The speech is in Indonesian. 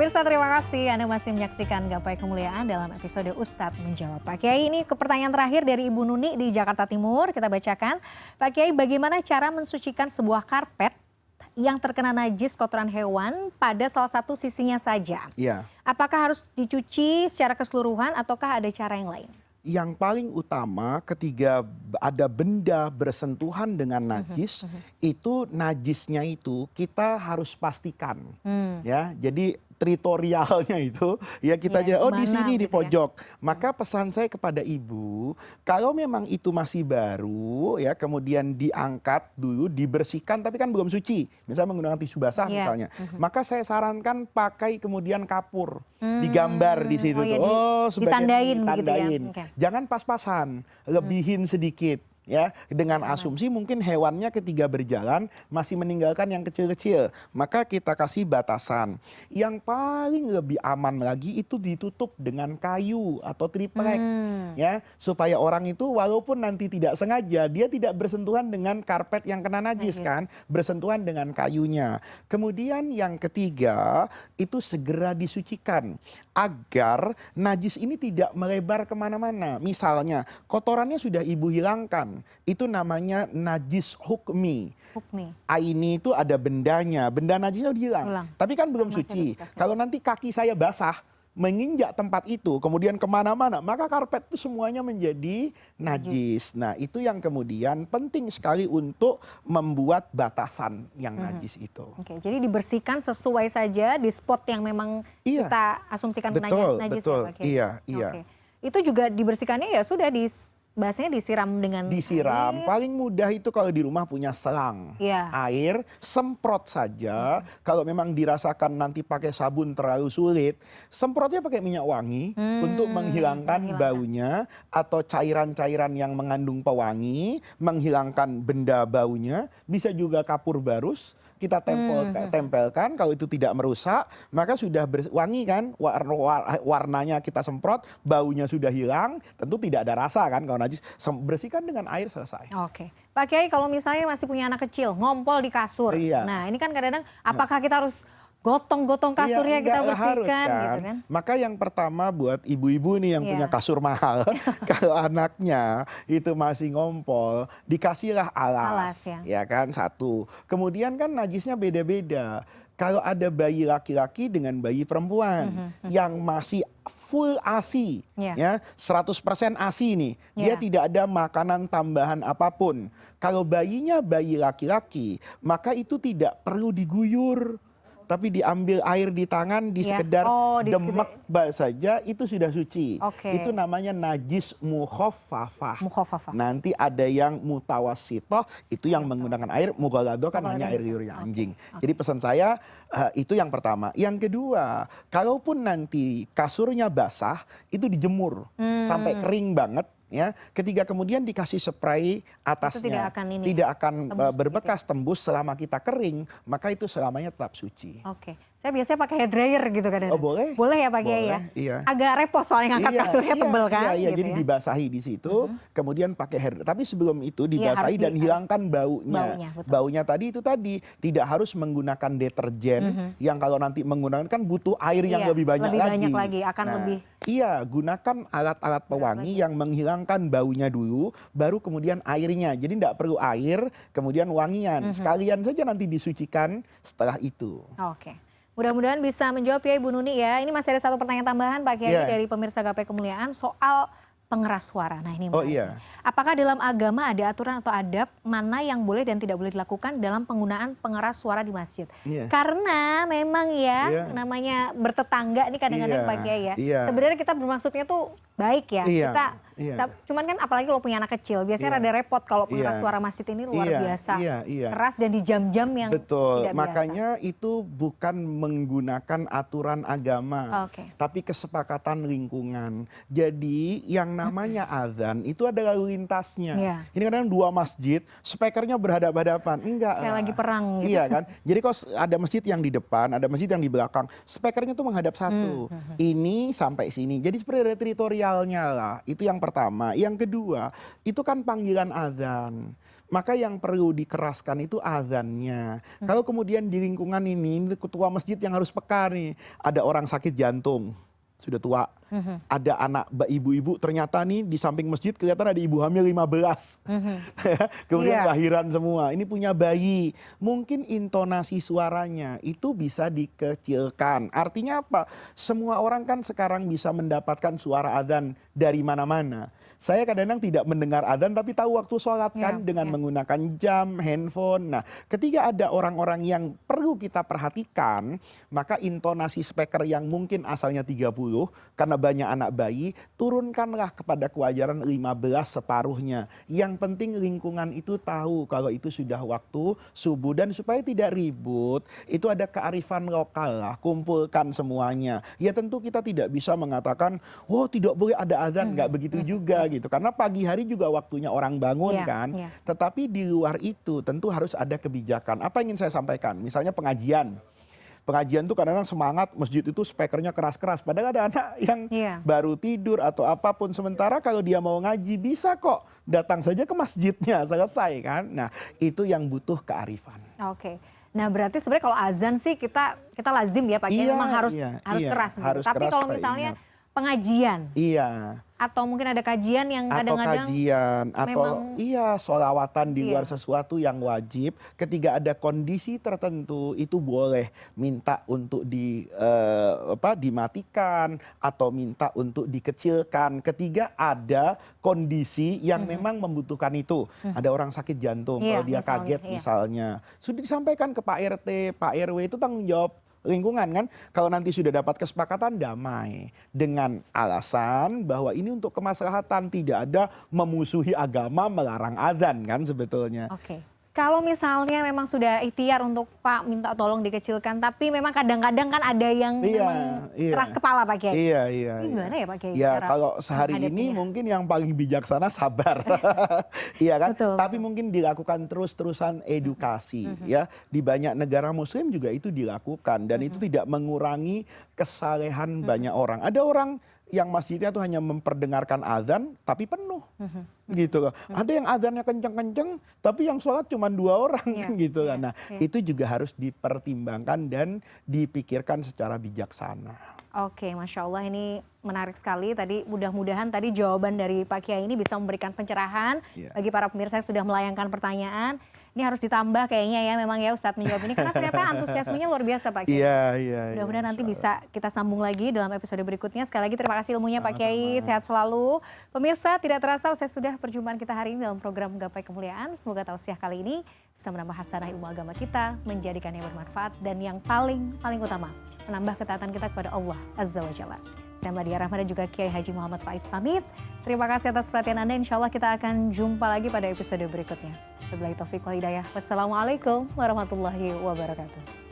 Pemirsa, terima kasih Anda masih menyaksikan Gapai Kemuliaan dalam episode Ustadz Menjawab. Pak Kiai, ini pertanyaan terakhir dari Ibu Nuni di Jakarta Timur. Kita bacakan. Pak Kiai, bagaimana cara mensucikan sebuah karpet yang terkena najis kotoran hewan pada salah satu sisinya saja? Iya. Apakah harus dicuci secara keseluruhan ataukah ada cara yang lain? Yang paling utama ketika ada benda bersentuhan dengan najis, itu najisnya itu kita harus pastikan. Ya, jadi teritorialnya itu ya kita aja, oh di sini di pojok. Maka pesan saya kepada ibu, kalau memang itu masih baru ya, kemudian diangkat dulu, dibersihkan tapi kan belum suci, misalnya menggunakan tisu basah misalnya, maka saya sarankan pakai kemudian kapur, digambar di situ tuh. Oh, sebagian ditandain. Gitu ya? Jangan pas-pasan, lebihin sedikit. Ya, dengan asumsi mungkin hewannya ketika berjalan masih meninggalkan yang kecil-kecil, maka kita kasih batasan. Yang paling lebih aman lagi itu ditutup dengan kayu atau triplek, ya, supaya orang itu walaupun nanti tidak sengaja dia tidak bersentuhan dengan karpet yang kena najis kan, bersentuhan dengan kayunya. Kemudian yang ketiga itu segera disucikan agar najis ini tidak melebar kemana-mana. Misalnya kotorannya sudah ibu hilangkan, itu namanya najis hukmi. Aini itu ada bendanya, benda najisnya udah hilang. Tapi kan belum suci. Kalau nanti kaki saya basah, menginjak tempat itu, kemudian kemana-mana, maka karpet itu semuanya menjadi najis. Nah, itu yang kemudian penting sekali untuk membuat batasan yang najis itu. Oke, jadi dibersihkan sesuai saja di spot yang memang kita asumsikan najis. Betul, ya, Pak? iya. Oke. Itu juga dibersihkannya ya sudah bahasanya disiram dengan disiram. Paling mudah itu kalau di rumah punya selang air, semprot saja. Kalau memang dirasakan nanti pakai sabun terlalu sulit, semprotnya pakai minyak wangi untuk menghilangkan baunya, atau cairan-cairan yang mengandung pewangi, menghilangkan benda baunya. Bisa juga kapur barus, kita tempelkan. Kalau itu tidak merusak, maka sudah wangi kan, warnanya kita semprot, baunya sudah hilang, tentu tidak ada rasa kan kalau najis. Bersihkan dengan air, selesai. Oke, Pak Kiai, kalau misalnya masih punya anak kecil ngompol di kasur, nah ini kan kadang-kadang apakah kita harus gotong-gotong kasurnya kita bersihkan gitu kan? Maka yang pertama buat ibu-ibu nih yang punya kasur mahal, kalau anaknya itu masih ngompol, dikasihlah alas ya kan, satu. Kemudian kan najisnya beda-beda. Kalau ada bayi laki-laki dengan bayi perempuan yang masih full ASI, ya 100% ASI nih, dia tidak ada makanan tambahan apapun. Kalau bayinya bayi laki-laki, maka itu tidak perlu diguyur, tapi diambil air di tangan, di sekedar demek saja, itu sudah suci. Itu namanya najis mukhaffafah. Nanti ada yang mutawassithah, itu yang menggunakan air, mughalladah kan hanya air liurnya anjing. Jadi pesan saya itu yang pertama. Yang kedua, kalaupun nanti kasurnya basah, itu dijemur sampai kering banget. Ya, ketika kemudian dikasih spray atasnya, tidak akan berbekas tembus selama kita kering, maka itu selamanya tetap suci. Oke, saya biasanya pakai hair dryer gitu kan? Oh boleh? Boleh ya Pak Kiai ya? Iya. Agak repot soalnya ngangkat kasurnya tebel kan? Iya, gitu, jadi dibasahi di situ, kemudian pakai hair. Tapi sebelum itu dibasahi dan hilangkan baunya. Baunya tadi itu tidak harus menggunakan deterjen yang kalau nanti menggunakan kan butuh air yang lebih banyak lagi. Iya, gunakan alat-alat pewangi yang menghilangkan baunya dulu, baru kemudian airnya. Jadi tidak perlu air, kemudian wangian. Sekalian saja nanti disucikan setelah itu. Oke. Mudah-mudahan bisa menjawab ya Ibu Nuni ya. Ini masih ada satu pertanyaan tambahan Pak Kiai dari pemirsa Gapai Kemuliaan soal pengeras suara. Nah ini apakah dalam agama ada aturan atau adab mana yang boleh dan tidak boleh dilakukan dalam penggunaan pengeras suara di masjid? Karena memang namanya bertetangga nih kadang-kadang Pak Kiai ya. Sebenarnya kita bermaksudnya tuh baik ya. Cuman kan apalagi kalau punya anak kecil, biasanya rada repot kalau pengeras suara masjid ini luar biasa. Keras dan di jam-jam yang tidak biasa. Makanya itu bukan menggunakan aturan agama, tapi kesepakatan lingkungan. Jadi yang namanya azan itu ada lalu lintasnya. Ini kadang dua masjid, speakernya berhadapan-hadapan. Enggak. Kayak lagi perang gitu. Iya kan? Jadi kalau ada masjid yang di depan, ada masjid yang di belakang, speakernya tuh menghadap satu. Ini sampai sini. Jadi seperti ada teritorialnya lah. Itu yang pertama. Yang kedua, itu kan panggilan azan. Maka yang perlu dikeraskan itu azannya. Kalau kemudian di lingkungan ini ketua masjid yang harus peka nih, ada orang sakit jantung, sudah tua. Ada anak ibu-ibu, ternyata nih di samping masjid kelihatan ada ibu hamil 15. Kemudian lahiran semua. Ini punya bayi. Mungkin intonasi suaranya itu bisa dikecilkan. Artinya apa? Semua orang kan sekarang bisa mendapatkan suara azan dari mana-mana. Saya kadang-kadang tidak mendengar adzan tapi tahu waktu sholat kan dengan menggunakan jam, handphone. Nah, ketika ada orang-orang yang perlu kita perhatikan, maka intonasi speaker yang mungkin asalnya 30 karena banyak anak bayi, turunkanlah kepada kewajaran 15 separuhnya. Yang penting lingkungan itu tahu kalau itu sudah waktu subuh, dan supaya tidak ribut, itu ada kearifan lokal lah, kumpulkan semuanya. Ya tentu kita tidak bisa mengatakan, "Oh, tidak boleh ada adzan," nggak begitu juga gitu. Karena pagi hari juga waktunya orang bangun kan. Tetapi di luar itu tentu harus ada kebijakan. Apa yang ingin saya sampaikan? Misalnya pengajian. Pengajian tuh kadang-kadang semangat, masjid itu speakernya keras-keras. Padahal ada anak yang baru tidur atau apapun. Sementara kalau dia mau ngaji bisa kok datang saja ke masjidnya, selesai kan. Nah itu yang butuh kearifan. Oke. Nah berarti sebenarnya kalau azan sih kita lazim ya Pak Kiai, memang harus keras gitu. Harus tapi keras, kalau misalnya pengajian. Atau mungkin ada kajian yang kadang-kadang atau sholawatan di luar sesuatu yang wajib. Ketika ada kondisi tertentu itu boleh minta untuk dimatikan atau minta untuk dikecilkan. Ketika ada kondisi yang memang membutuhkan itu. Ada orang sakit jantung, kalau dia kaget misalnya. Sudah disampaikan ke Pak RT, Pak RW, itu tanggung jawab lingkungan kan. Kalau nanti sudah dapat kesepakatan, damai dengan alasan bahwa ini untuk kemaslahatan, tidak ada memusuhi agama, melarang adzan kan sebetulnya. Kalau misalnya memang sudah ikhtiar untuk Pak minta tolong dikecilkan, tapi memang kadang-kadang kan ada yang memang keras kepala Pak Kiai. Gimana ya Pak Kiai? Ya kalau sehari ini mungkin yang paling bijaksana sabar. Iya kan? Betul. Tapi mungkin dilakukan terus-terusan edukasi ya. Di banyak negara muslim juga itu dilakukan, dan itu tidak mengurangi kesalehan banyak orang. Ada orang yang masjidnya tuh hanya memperdengarkan azan tapi penuh. Gitu loh. Ada yang azannya kenceng-kenceng tapi yang sholat cuma 2 orang gitu kan. Nah, itu juga harus dipertimbangkan dan dipikirkan secara bijaksana. Oke, Masya Allah, ini menarik sekali. Tadi mudah-mudahan tadi jawaban dari Pak Kiai ini bisa memberikan pencerahan bagi para pemirsa yang sudah melayangkan pertanyaan. Ini harus ditambah kayaknya ya, memang ya Ustadz menjawab ini, karena ternyata antusiasmenya luar biasa Pak Kiai. Mudah-mudahan nanti bisa kita sambung lagi dalam episode berikutnya. Sekali lagi terima kasih ilmunya Pak Kiai, sehat selalu. Pemirsa, tidak terasa usai sudah perjumpaan kita hari ini dalam program Gapai Kemuliaan. Semoga tausiah kali ini bisa menambah hasanah ilmu agama kita, menjadikannya bermanfaat, dan yang paling utama, menambah ketaatan kita kepada Allah Azza wa Jalla. Saya Mladia Rahma dan juga Kiai Haji Muhammad Faiz pamit. Terima kasih atas perhatian Anda. Insya Allah kita akan jumpa lagi pada episode berikutnya. Wabillahi taufiq wal hidayah. Wassalamualaikum warahmatullahi wabarakatuh.